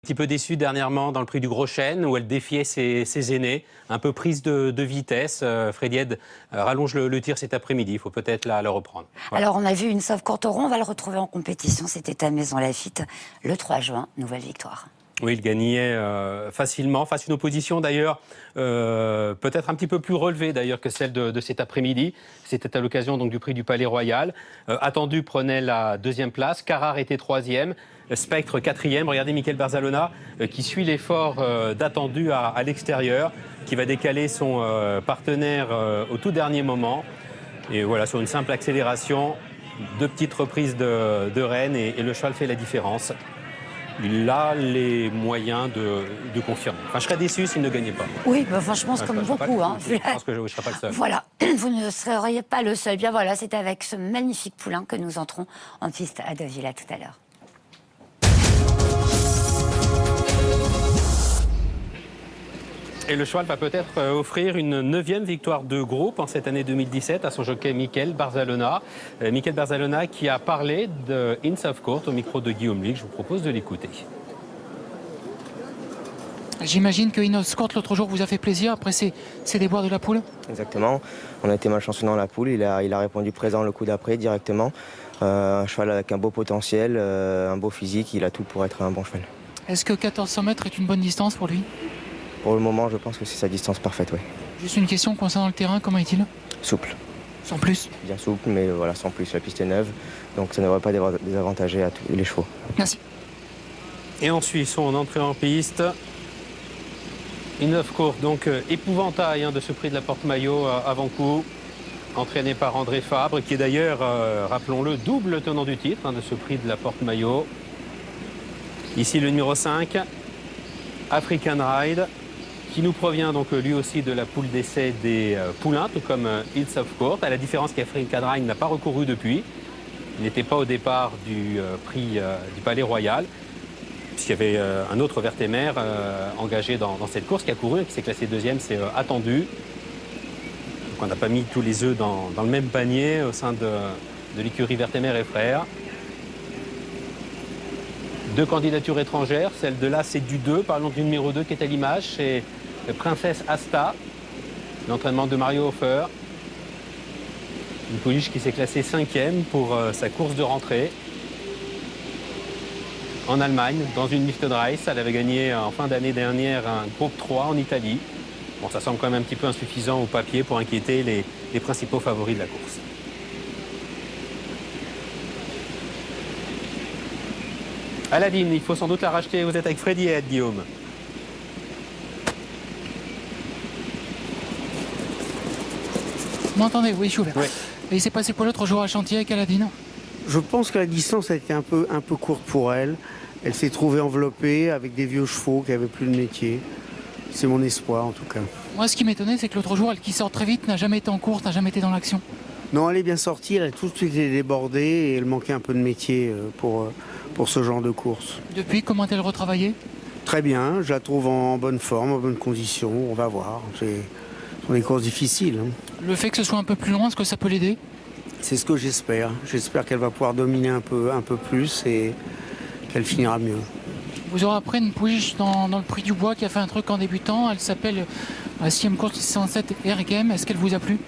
Petit peu déçue dernièrement dans le prix du Gros Chêne où elle défiait ses aînés, un peu prise de vitesse. Freddy Head rallonge le tir cet après-midi, il faut peut-être la reprendre. Voilà. Alors on a vu une sauve Courteron, on va le retrouver en compétition, c'était à Maison Lafitte le 3 juin, nouvelle victoire. Oui, il gagnait facilement, face à une opposition d'ailleurs peut-être un petit peu plus relevée d'ailleurs que celle de cet après-midi. C'était à l'occasion donc du prix du Palais Royal. Attendu prenait la deuxième place, Carrare était troisième, Spectre quatrième. Regardez Michael Barzalona qui suit l'effort d'Attendu à l'extérieur, qui va décaler son partenaire au tout dernier moment. Et voilà, sur une simple accélération, deux petites reprises de Rennes et le cheval fait la différence. Il a les moyens de confirmer. Enfin, je serais déçu s'il ne gagnait pas. Oui, bah, enfin, je pense comme beaucoup. Je pense que je ne serai pas le seul. Voilà, vous ne seriez pas le seul. Bien voilà, c'est avec ce magnifique poulain que nous entrons en piste à Deauville. À tout à l'heure. Et le cheval va peut-être offrir une 9e victoire de groupe en cette année 2017 à son jockey Michael Barzalona. Michael Barzalona qui a parlé de Inns of Court au micro de Guillaume Luc. Je vous propose de l'écouter. J'imagine que Inns of Court l'autre jour vous a fait plaisir après ces déboires de la poule. Exactement. On a été malchanceux dans la poule. Il a répondu présent le coup d'après directement. Un cheval avec un beau potentiel, un beau physique. Il a tout pour être un bon cheval. Est-ce que 1400 mètres est une bonne distance pour lui? Pour le moment, je pense que c'est sa distance parfaite, oui. Juste une question concernant le terrain, comment est-il? Souple. Sans plus? Bien souple, mais voilà, sans plus. La piste est neuve, donc ça ne devrait pas désavantager à tous les chevaux. Merci. Et on suit son entrée en piste. Inns of Court, donc épouvantail de ce prix de la Porte-Maillot avant coup, entraîné par André Fabre, qui est d'ailleurs, rappelons-le, double tenant du titre de ce prix de la Porte-Maillot. Ici le numéro 5, African Ride, qui nous provient donc lui aussi de la poule d'essai des poulains, tout comme Inns of Court. À la différence qu'African Ride n'a pas recouru depuis. Il n'était pas au départ du prix du Palais Royal, puisqu'il y avait un autre Vertemer engagé dans cette course qui a couru et qui s'est classé deuxième, c'est Attendu. Donc on n'a pas mis tous les œufs dans le même panier au sein de l'écurie Vertemer et Frères. Deux candidatures étrangères, celle de là c'est du 2, parlons du numéro 2 qui est à l'image, c'est Princesse Asta, l'entraînement de Mario Hofer. Une pouliche qui s'est classée 5e pour sa course de rentrée en Allemagne, dans une lifted race. Elle avait gagné en fin d'année dernière un groupe 3 en Italie. Bon, ça semble quand même un petit peu insuffisant au papier pour inquiéter les principaux favoris de la course. Aladine, il faut sans doute la racheter. Vous êtes avec Freddy Head, Guillaume. Vous m'entendez? Oui, je suis ouvert. Oui. Et il s'est passé quoi l'autre jour à Chantier avec Aladine? Je pense que la distance a été un peu courte pour elle. Elle s'est trouvée enveloppée avec des vieux chevaux qui n'avaient plus de métier. C'est mon espoir en tout cas. Moi, ce qui m'étonnait, c'est que l'autre jour, elle qui sort très vite, n'a jamais été en course, n'a jamais été dans l'action. Non, elle est bien sortie, elle a tout de suite été débordée et elle manquait un peu de métier pour ce genre de course. Depuis, comment a-t-elle retravaillé? Très bien, je la trouve en bonne forme, en bonne condition, on va voir. Ce sont des courses difficiles. Le fait que ce soit un peu plus loin, est-ce que ça peut l'aider? C'est ce que j'espère. J'espère qu'elle va pouvoir dominer un peu plus et qu'elle finira mieux. Vous aurez après une pouliche dans le prix du bois qui a fait un truc en débutant. Elle s'appelle la 6e course 607 Air Game. Est-ce qu'elle vous a plu?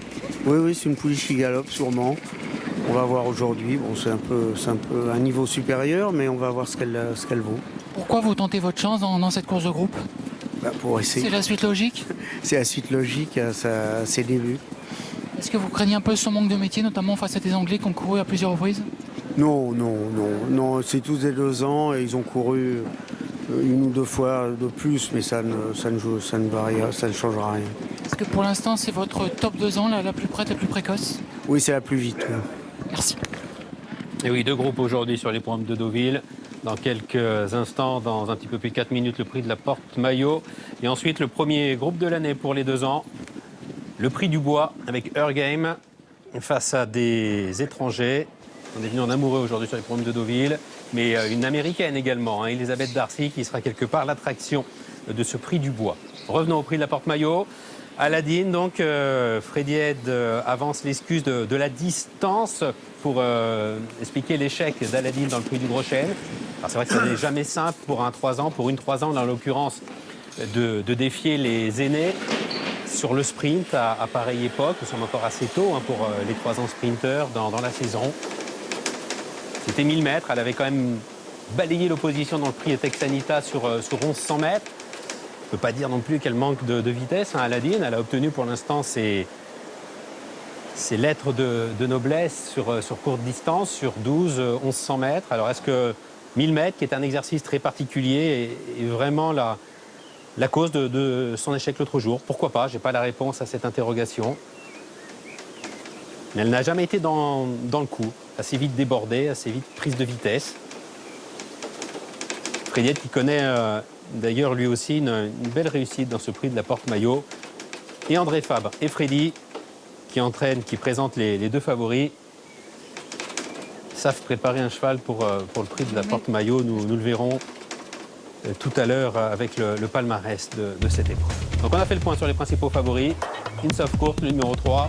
Oui, c'est une pouliche qui galope sûrement. On va voir aujourd'hui. Bon, c'est un peu un niveau supérieur, mais on va voir ce qu'elle vaut. Pourquoi vous tentez votre chance dans cette course de groupe? Pour essayer. C'est la suite logique? C'est la suite logique à ses débuts. Est-ce que vous craignez un peu son manque de métier, notamment face à des Anglais qui ont couru à plusieurs reprises? Non, c'est tous des 2 ans et ils ont couru une ou 2 fois de plus, mais ça ne changera rien. Est-ce que pour l'instant c'est votre top 2 ans, la plus prête, la plus précoce? Oui, c'est la plus vite. Oui. Merci. Et oui, 2 groupes aujourd'hui sur les programmes de Deauville. Dans quelques instants, dans un petit peu plus de 4 minutes, le prix de la Porte-Maillot. Et ensuite, le premier groupe de l'année pour les 2 ans. Le prix du bois avec Her Game face à des étrangers. On est venu en amoureux aujourd'hui sur les programmes de Deauville, mais une américaine également, Elisabeth Darcy, qui sera quelque part l'attraction de ce prix du bois. Revenons au prix de la Porte-Maillot. Aladdin, donc, Freddy Head avance l'excuse de la distance pour expliquer l'échec d'Aladdin dans le prix du Gros Chêne. Alors, c'est vrai que ça n'est jamais simple pour un 3 ans, pour une 3 ans, en l'occurrence, de défier les aînés sur le sprint à pareille époque. Nous sommes encore assez tôt pour les 3 ans sprinteurs dans la saison. C'était 1000 mètres. Elle avait quand même balayé l'opposition dans le prix Texanita sur 1100 mètres. On ne peut pas dire non plus qu'elle manque de vitesse, Aladdin. Elle a obtenu pour l'instant ses lettres de noblesse sur courte distance, sur 1100 mètres. Alors est-ce que 1000 mètres, qui est un exercice très particulier, est vraiment la cause de son échec l'autre jour? Pourquoi pas? Je n'ai pas la réponse à cette interrogation. Mais elle n'a jamais été dans le coup. Assez vite débordée, assez vite prise de vitesse. Freddy Head qui connaît d'ailleurs lui aussi une belle réussite dans ce prix de la Porte-Maillot. Et André Fabre et Freddy qui entraînent, qui présentent les deux favoris, savent préparer un cheval pour le prix de la Porte-Maillot. Nous le verrons tout à l'heure avec le palmarès de cette épreuve. Donc on a fait le point sur les principaux favoris. Ince of Court, le numéro 3,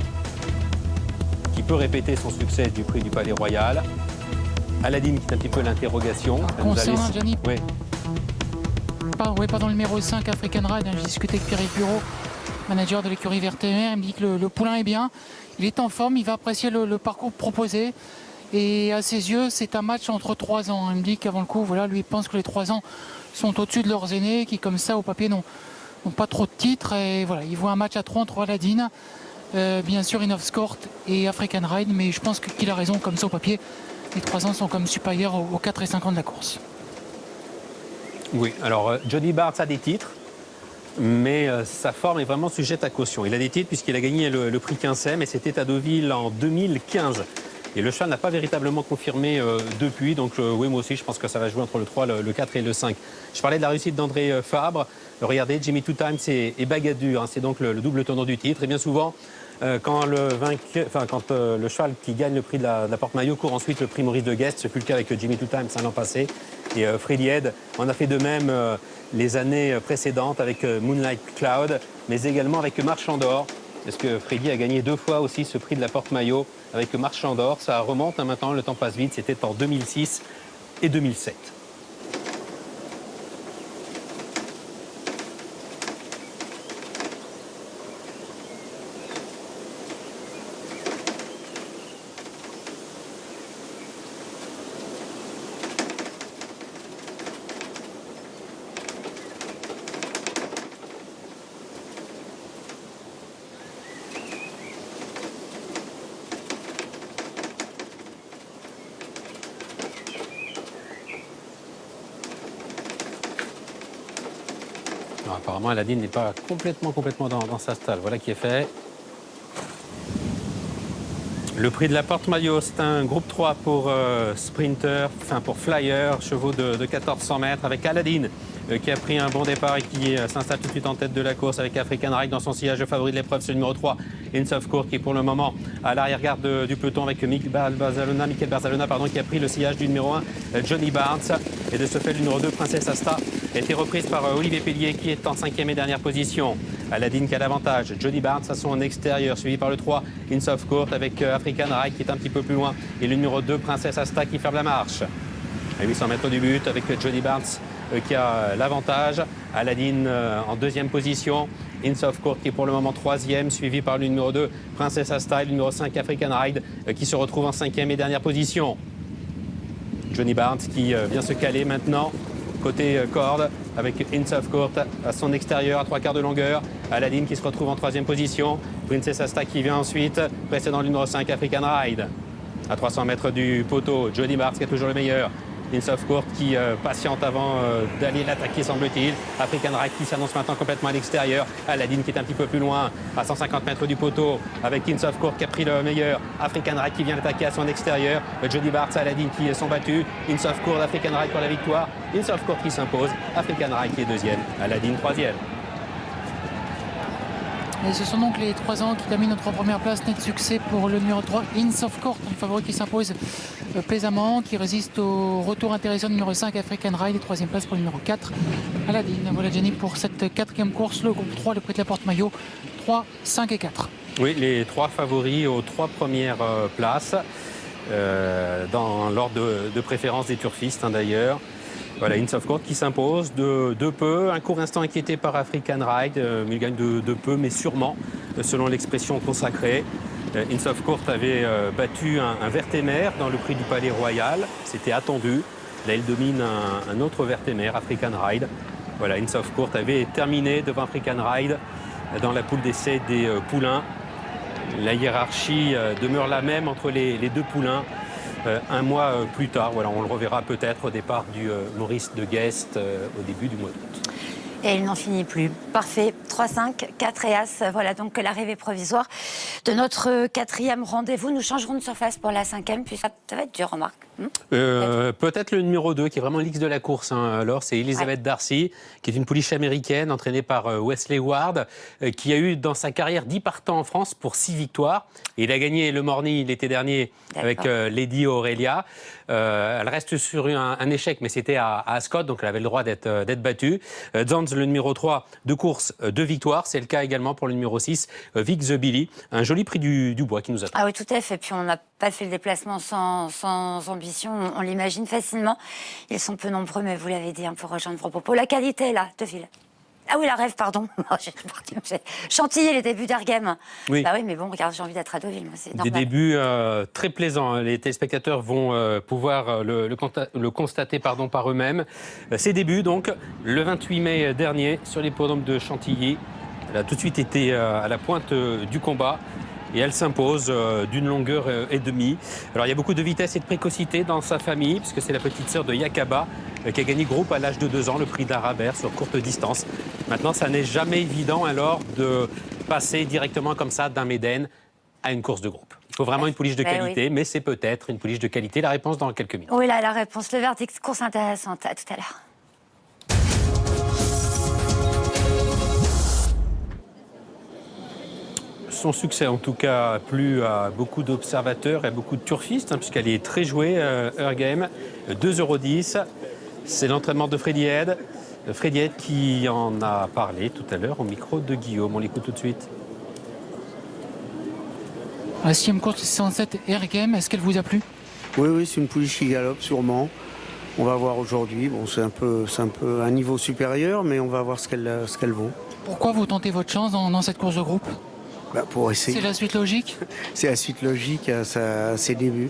qui peut répéter son succès du prix du Palais Royal. Aladdin, qui est un petit peu l'interrogation. Concernant Gianni, oui. Pardon, le numéro 5, African Ride, j'ai discuté avec Pierre Bureau, manager de l'écurie VRTMR, il me dit que le poulain est bien, il est en forme, il va apprécier le parcours proposé. Et à ses yeux, c'est un match entre 3 ans. Il me dit qu'avant le coup, voilà, lui, il pense que les 3 ans sont au-dessus de leurs aînés, qui, comme ça, au papier, n'ont pas trop de titres. Et voilà, il voit un match à 3 entre Aladdin, bien sûr, Ince Court et African Ride, mais je pense qu'il a raison, comme ça, au papier, les 3 ans sont comme supérieurs aux 4 et 5 ans de la course. Oui, alors Jody Barnes a des titres, mais sa forme est vraiment sujette à caution. Il a des titres puisqu'il a gagné le prix Quinsem et c'était à Deauville en 2015. Et le cheval n'a pas véritablement confirmé depuis, donc oui, moi aussi, je pense que ça va jouer entre le 3, le 4 et le 5. Je parlais de la réussite d'André Fabre. Regardez, Jimmy Two Times et Bagadur, c'est donc le double tenant du titre. Et bien souvent, quand le cheval qui gagne le prix de la Porte-Maillot court ensuite le prix Maurice de Guest, ce fut le cas avec Jimmy Two Times l'an passé. Et Freddy Head en a fait de même les années précédentes avec Moonlight Cloud, mais également avec Marchand d'Or. Parce que Freddy a gagné 2 fois aussi ce prix de la Porte-Maillot avec Marchand d'Or. Ça remonte maintenant, le temps passe vite, c'était en 2006 et 2007. Non, apparemment, Aladdin n'est pas complètement dans sa stalle. Voilà qui est fait. Le prix de la Porte-Maillot, c'est un groupe 3 pour Sprinter, enfin pour Flyer, chevaux de 1400 mètres avec Aladdin qui a pris un bon départ et qui s'installe tout de suite en tête de la course avec African Ride dans son sillage de favori de l'épreuve. C'est le numéro 3, Ince of Court, qui est pour le moment à l'arrière-garde du peloton avec Michael Barzalona, qui a pris le sillage du numéro 1, Johnny Barnes. Et de ce fait, le numéro 2, Princesse Asta, a été reprise par Olivier Pellier qui est en 5e et dernière position. Aladdin qui a l'avantage, Johnny Barnes à son extérieur, suivi par le 3, Ince of Court avec African Ride qui est un petit peu plus loin. Et le numéro 2, Princesse Asta, qui ferme la marche. À 800 mètres du but avec Johnny Barnes qui a l'avantage. Aladdin en 2e position. Ince of Court qui est pour le moment 3e, suivi par le numéro 2, Princess Asta, et le numéro 5, African Ride, qui se retrouve en 5e et dernière position. Johnny Barnes qui vient se caler maintenant côté corde avec Ince of Court à son extérieur à 3/4 de longueur. Aladdin qui se retrouve en 3e position. Princess Asta qui vient ensuite, précédant le numéro 5, African Ride. À 300 mètres du poteau, Johnny Barnes qui est toujours le meilleur. Ince of Court qui patiente avant d'aller l'attaquer, semble-t-il. African Ride qui s'annonce maintenant complètement à l'extérieur. Aladdin qui est un petit peu plus loin, à 150 mètres du poteau, avec Ince of Court qui a pris le meilleur. African Ride qui vient l'attaquer à son extérieur. Johnny Barnes, Aladdin qui sont battus. Ince of Court, African Ride pour la victoire. Ince of Court qui s'impose. African Ride qui est 2e. Aladdin 3e. Et ce sont donc les 3 ans qui terminent en 3 premières places. Net succès pour le numéro 3, Inns of Court, le favori qui s'impose plaisamment, qui résiste au retour intéressant du numéro 5, African Ride, et 3e place pour le numéro 4, Aladdin. Voilà Jenny pour cette 4e course, le groupe 3, le prix de la Porte-Maillot, 3, 5 et 4. Oui, les 3 favoris aux 3 premières places, dans l'ordre de préférence des turfistes d'ailleurs. Voilà, Inns of Court qui s'impose de peu. Un court instant inquiété par African Ride, mais il gagne de peu, mais sûrement, selon l'expression consacrée. Inns of Court avait battu un Vertémer dans le prix du Palais Royal. C'était attendu. Là, il domine un autre Vertémer, African Ride. Voilà, Inns of Court avait terminé devant African Ride dans la poule d'essai des poulains. La hiérarchie demeure la même entre les 2 poulains. Un mois plus tard, voilà, on le reverra peut-être au départ du Maurice de Guest au début du mois d'août. Et il n'en finit plus. Parfait. 3, 5, 4 et As. Voilà donc l'arrivée provisoire de notre 4e rendez-vous. Nous changerons de surface pour la 5e, puis ça va être dur, remarque. Peut-être le numéro 2, qui est vraiment l'X de la course. Alors, c'est Elizabeth Darcy, qui est une pouliche américaine entraînée par Wesley Ward, qui a eu dans sa carrière 10 partants en France pour 6 victoires. Et il a gagné le Morny l'été dernier avec Lady Aurelia. Elle reste sur un échec, mais c'était à Ascot, donc elle avait le droit d'être battue. Zanz, le numéro 3, 2 courses, 2 victoires. C'est le cas également pour le numéro 6, Vic the Billy. Un joli prix du bois qui nous attend. Ah oui, tout à fait. Puis on n'a pas fait le déplacement sans ambition. On l'imagine facilement. Ils sont peu nombreux, mais vous l'avez dit, pour rejoindre vos propos. La qualité, là, Deville. Ah oui, la rêve, pardon. Chantilly, les débuts d'Ergem. Oui. Bah oui, mais bon, regarde, j'ai envie d'être à Deauville, moi, c'est normal. Des débuts très plaisants. Les téléspectateurs vont pouvoir le constater par eux-mêmes. Ces débuts, donc, le 28 mai dernier, sur l'hippodrome de Chantilly. Elle a tout de suite été à la pointe du combat. Et elle s'impose d'une longueur et demie. Alors il y a beaucoup de vitesse et de précocité dans sa famille, puisque c'est la petite sœur de Yakaba qui a gagné groupe à l'âge de 2 ans, le prix d'Arabert sur courte distance. Maintenant, ça n'est jamais évident alors de passer directement comme ça d'un Médène à une course de groupe. Il faut vraiment une pouliche de qualité, oui. Mais c'est peut-être une pouliche de qualité. La réponse dans quelques minutes. Oui, là, la réponse, le verdict, course intéressante. À tout à l'heure. Son succès, en tout cas, a plu à beaucoup d'observateurs et à beaucoup de turfistes, puisqu'elle est très jouée, Ergem, 2,10 €. C'est l'entraînement de Freddy Head. Freddy Head qui en a parlé tout à l'heure au micro de Guillaume. On l'écoute tout de suite. La 6e course, 607, Ergem, est-ce qu'elle vous a plu? Oui, c'est une pouliche qui galope, sûrement. On va voir aujourd'hui. Bon, c'est un peu un niveau supérieur, mais on va voir ce qu'elle vaut. Pourquoi vous tentez votre chance dans cette course de groupe? Pour essayer. C'est la suite logique? C'est la suite logique à ses débuts.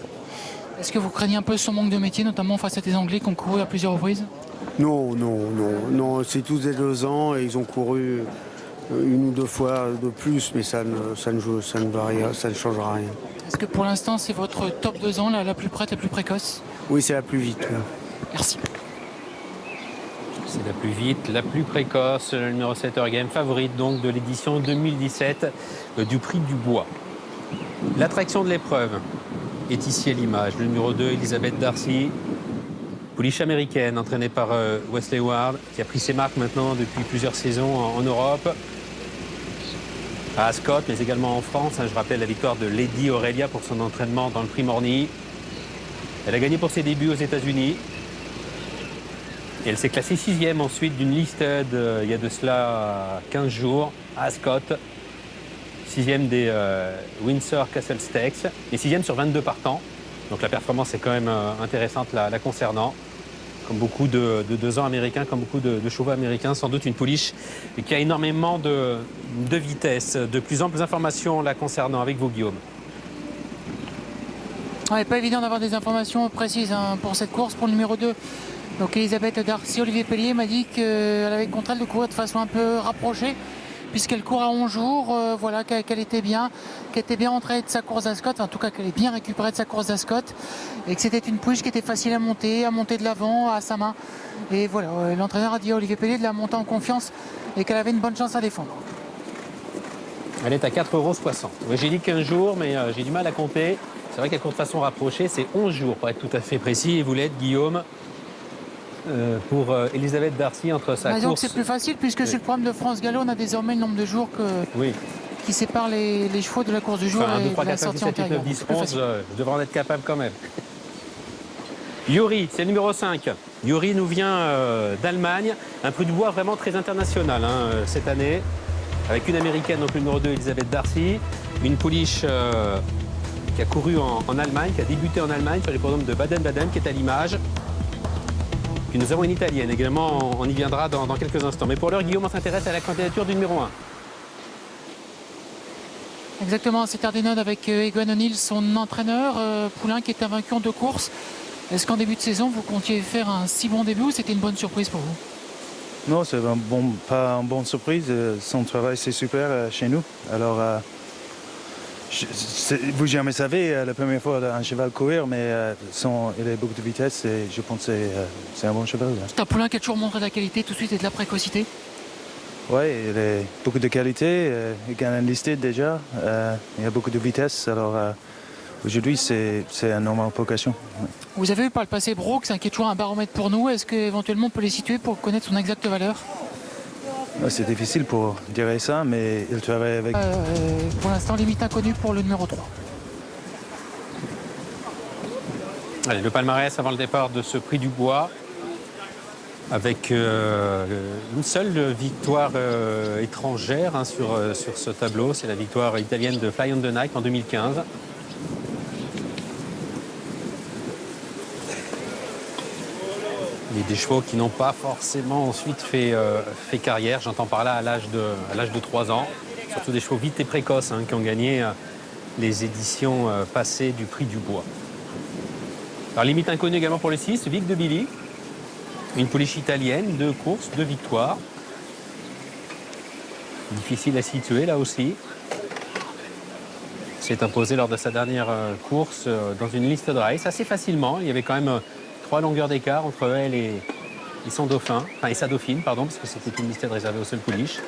Est-ce que vous craignez un peu son manque de métier, notamment face à des Anglais qui ont couru à plusieurs reprises? Non. C'est tous des 2 ans et ils ont couru 1 ou 2 fois de plus, mais ça ne changera rien. Est-ce que pour l'instant, c'est votre top 2 ans, la plus prête, la plus précoce? Oui, c'est la plus vite. Oui. Merci. C'est la plus vite, la plus précoce, le numéro 7 Ergem, favorite donc de l'édition 2017 du prix du bois. L'attraction de l'épreuve est ici à l'image. Le numéro 2, Elizabeth Darcy, pouliche américaine entraînée par Wesley Ward, qui a pris ses marques maintenant depuis plusieurs saisons en Europe, à Ascot, mais également en France. Je rappelle la victoire de Lady Aurelia pour son entraînement dans le prix Morny. Elle a gagné pour ses débuts aux États-Unis. Et elle s'est classée 6e ensuite d'une listed il y a de cela 15 jours à Ascot. 6e des Windsor Castle Stakes et 6e sur 22 partants. Donc la performance est quand même intéressante la concernant. Comme beaucoup de 2 ans américains, comme beaucoup de chevaux américains, sans doute une pouliche qui a énormément de vitesse. De plus amples informations la concernant avec vous, Guillaume. Ouais, pas évident d'avoir des informations précises pour cette course, pour le numéro 2. Donc Elisabeth Darcy, Olivier Pellier m'a dit qu'elle avait contre elle de courir de façon un peu rapprochée, puisqu'elle court à 11 jours, voilà, qu'elle était bien rentrée de sa course d'Ascot, en tout cas qu'elle est bien récupérée de sa course d'Ascot, et que c'était une pouliche qui était facile à monter de l'avant à sa main. Et voilà, l'entraîneur a dit à Olivier Pellier de la monter en confiance et qu'elle avait une bonne chance à défendre. Elle est à 4,60 €. Oui, j'ai dit 15 jours, mais j'ai du mal à compter. C'est vrai qu'elle court de façon rapprochée, c'est 11 jours pour être tout à fait précis. Et vous l'êtes, Guillaume? pour Elisabeth Darcy entre sa Disons que course. c'est plus facile puisque sur le programme de France Gallo, on a désormais le nombre de jours Oui, qui sépare les chevaux de la course du jour enfin, 1, 2, et 3, de la 4, 5, 6, sortie 7, 8, 9, antérieure. 10, C'est plus 11, facile. je devrais en être capable quand même. Yuri, c'est le numéro 5. Yuri nous vient d'Allemagne. Un prix du bois vraiment très international cette année. Avec une américaine, donc le numéro 2, Elisabeth Darcy. Une pouliche qui a couru en Allemagne, qui a débuté en Allemagne sur l'hippodrome de Baden-Baden, qui est à l'image. Puis nous avons une italienne également, on y viendra dans quelques instants. Mais pour l'heure, Guillaume, on s'intéresse à la candidature du numéro 1. Exactement, c'est Ardenod avec Egon O'Neill, son entraîneur. Poulain qui est invaincu en 2 courses. Est-ce qu'en début de saison, vous comptiez faire un si bon début ou c'était une bonne surprise pour vous? Non, c'est pas une bonne surprise. Son travail, c'est super chez nous. Alors, vous jamais savez la première fois un cheval courir, mais il a beaucoup de vitesse et je pense que c'est un bon cheval. C'est un poulain qui a toujours montré de la qualité tout de suite et de la précocité. Oui, il a beaucoup de qualité. Il gagne un listed déjà. Il a beaucoup de vitesse. Alors, aujourd'hui, c'est une normale vocation. Vous avez vu par le passé Brooks, qui est toujours un baromètre pour nous. Est-ce qu'éventuellement on peut les situer pour connaître son exacte valeur? C'est difficile pour dire ça, mais il travaille avec... Pour l'instant, limite inconnue pour le numéro 3. Allez, le palmarès avant le départ de ce prix du bois. Avec une seule victoire étrangère sur ce tableau. C'est la victoire italienne de Fly on the Night en 2015. Il y a des chevaux qui n'ont pas forcément ensuite fait carrière. J'entends par là à l'âge de 3 ans. Surtout des chevaux vite et précoces qui ont gagné les éditions passées du prix du bois. Alors limite inconnue également pour le 6, Vic de Billy. Une pouliche italienne, 2 courses, 2 victoires. Difficile à situer là aussi. S'est imposé lors de sa dernière course dans une liste de race assez facilement. Il y avait quand même 3 longueurs d'écart entre elle et son dauphin, enfin et sa dauphine, pardon, parce que c'était une liste réservée aux seules pouliches.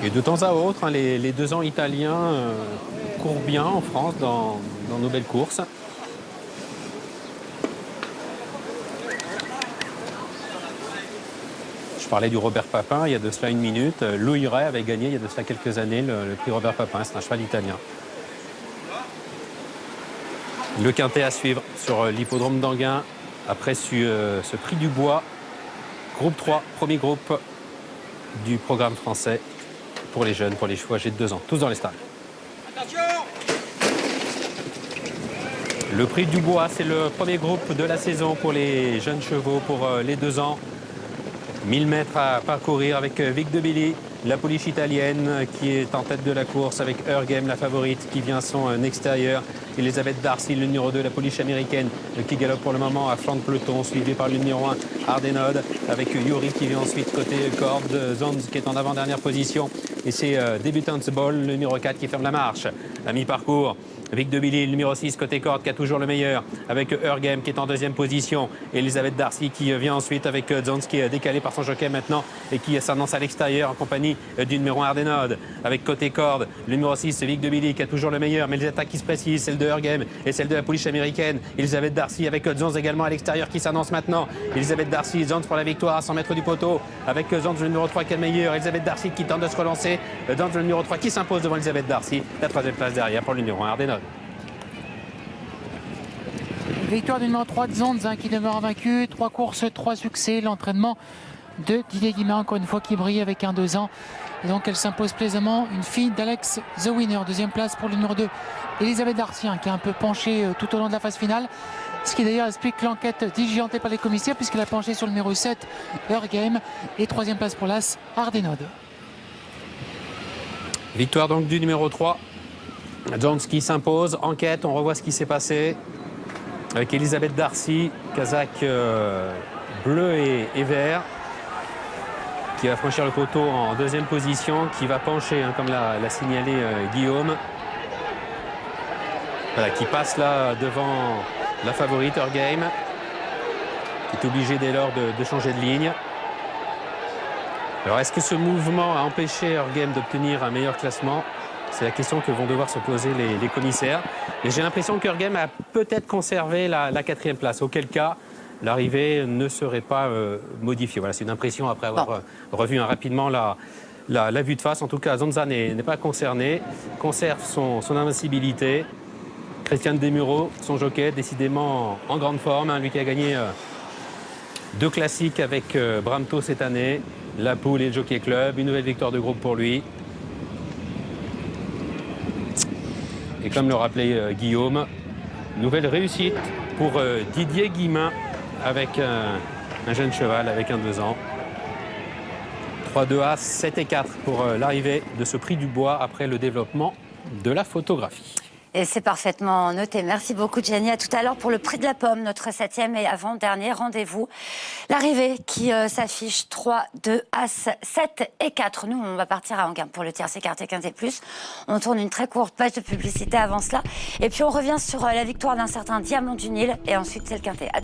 Et de temps à autre, les 2 ans italiens courent bien en France dans nos belles courses. Je parlais du Robert Papin il y a de cela une minute. Louis Ray avait gagné il y a de cela quelques années le prix Robert Papin. C'est un cheval italien. Le quintet à suivre sur l'hippodrome d'Anguin après ce prix du bois. Groupe 3, premier groupe du programme français pour les jeunes, pour les chevaux âgés de 2 ans. Tous dans les stalles. Le prix du bois, c'est le premier groupe de la saison pour les jeunes chevaux, pour les 2 ans. 1000 mètres à parcourir avec Vic de Billy, la pouliche italienne qui est en tête de la course avec Urgame, la favorite, qui vient son extérieur. Elisabeth Darcy, le numéro 2, la pouliche américaine qui galope pour le moment à flanc de peloton, suivi par le numéro 1, Ardenod, avec Yuri qui vient ensuite côté corde, Zonz qui est en avant-dernière position. Et c'est Debutant's Ball, le numéro 4, qui ferme la marche à mi-parcours. Vic de Billy, le numéro 6, côté corde, qui a toujours le meilleur, avec Urgame qui est en 2e position. Elisabeth Darcy qui vient ensuite avec Zonz qui est décalé par son jockey maintenant et qui s'annonce à l'extérieur en compagnie du numéro 1 Ardenod. Avec côté corde, le numéro 6, Vic de Billy qui a toujours le meilleur, mais les attaques qui se précisent, celle de Urgame et celle de la pouliche américaine. Elisabeth Darcy avec Zonz également à l'extérieur qui s'annonce maintenant. Elisabeth Darcy, Zonz pour la victoire à 100 mètres du poteau, avec Zonz le numéro 3 qui est le meilleur. Elisabeth Darcy qui tente de se relancer. Zonz le numéro 3 qui s'impose devant Elisabeth Darcy. La 3e place derrière pour le numéro 1 Ardenod. Victoire du numéro 3 de Zonz qui demeure invaincu. 3 courses, 3 succès. L'entraînement de Didier Guimain, encore une fois, qui brille avec un 2 ans. Et donc elle s'impose plaisamment. Une fille d'Alex The Winner, 2e place pour le numéro 2. Elisabeth Darcy qui est un peu penchée tout au long de la phase finale. Ce qui d'ailleurs explique l'enquête diligentée par les commissaires puisqu'elle a penché sur le numéro 7, Urgame. Et 3e place pour l'As, Ardenod. Victoire donc du numéro 3. Jones qui s'impose. Enquête, on revoit ce qui s'est passé. Avec Elisabeth Darcy, casaque bleu et vert, qui va franchir le poteau en 2e position, qui va pencher, comme l'a signalé Guillaume. Voilà, qui passe là devant la favorite Urgame, qui est obligée dès lors de changer de ligne. Alors est-ce que ce mouvement a empêché Urgame d'obtenir un meilleur classement? C'est la question que vont devoir se poser les commissaires. Et j'ai l'impression que Kurgem a peut-être conservé la 4e place, auquel cas l'arrivée ne serait pas modifiée. Voilà, c'est une impression après avoir revu rapidement la vue de face. En tout cas, Zonza n'est pas concerné, conserve son invincibilité. Christian Desmureaux, son jockey, décidément en grande forme, lui qui a gagné 2 classiques avec Bramto cette année, la Poule et le Jockey Club, une nouvelle victoire de groupe pour lui. Et comme le rappelait Guillaume, nouvelle réussite pour Didier Guillemin avec un jeune cheval avec un 2 ans. 3-2 As, 7 et 4 pour l'arrivée de ce prix du bois après le développement de la photographie. Et c'est parfaitement noté. Merci beaucoup, Jenny. À tout à l'heure pour le prix de la pomme, notre 7e et avant-dernier rendez-vous. L'arrivée qui s'affiche 3, 2, As, 7 et 4. Nous, on va partir à Anguin pour le tiercé écarté quinté plus. On tourne une très courte page de publicité avant cela. Et puis, on revient sur la victoire d'un certain Diamant du Nil. Et ensuite, c'est le quinté. À tout